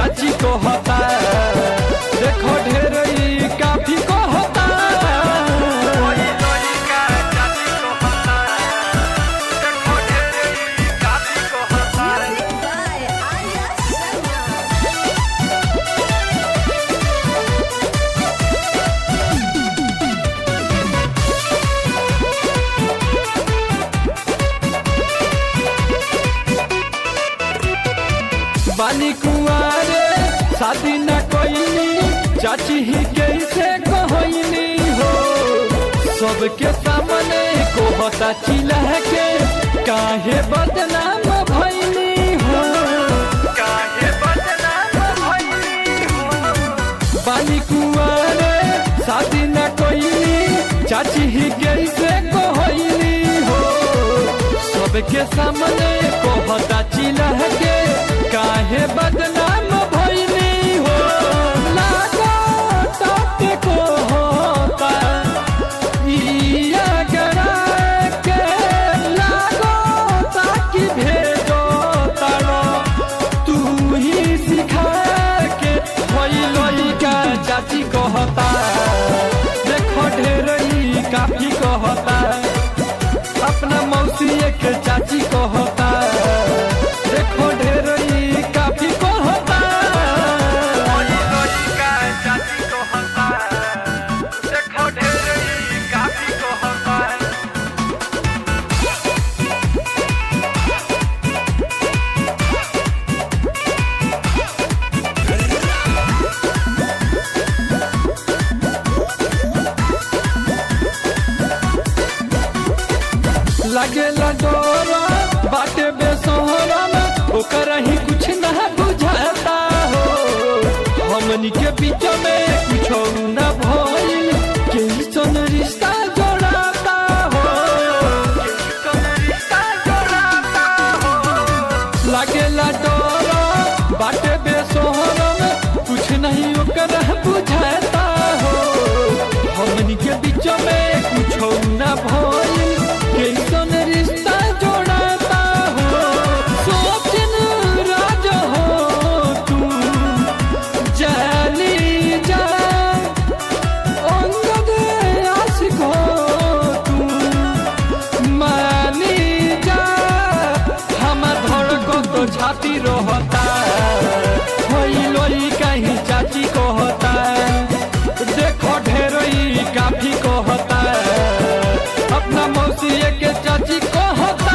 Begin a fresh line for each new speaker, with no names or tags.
चाची को होता, देखो ढेर ही काफी को होता। बानी कुआरे शादी न कोईनी, चाची ही कैसे कहनी हो, सबके सामने को बता चिल्ला के काहे बदनाम भईनी हो, काहे बदनाम भईनी हो। बानी कुआरे शादी न कोईनी, चाची ही कैसे कहनी हो, सबके सामने को बता चिल्ला के काहे बदनाम भईनी हो। लागो ताते को होता इया गरा के, लागो ताकि भेजो तारो तू ही सिखा के। होई लोई का चाची को होता, देखो ढेर ही काफी को होता, अपना मौसी के चाची को होता, देखो ढेर ही काफी को होता। चाची को होता, देखो ढेर ही काफी को होता। लगेला डोरा बाटे बेसोहरा में, ओकर ही कुछ ना बुझाता हो, हमनी के बीच में कुछ न भइल, कैसन रिश्ता जोड़ाता हो, कैसन रिश्ता जोड़ाता हो। लगेला डोरा बाटे बेसोहरा में, कुछ नहीं ओकर बुझाता हो, हमनी के बीच में कुछ न भइल, कैसन रिश्ता जोड़ाता हो। सोचन राज हो तू जानी जा, अंगद आशिक हो तू मानी जा, हम धड़को तो छाती रोता, होई लोई कहीं चाची को होता, देखो ढेर ही काफी को होता, अपना मौसी के चाची को होता।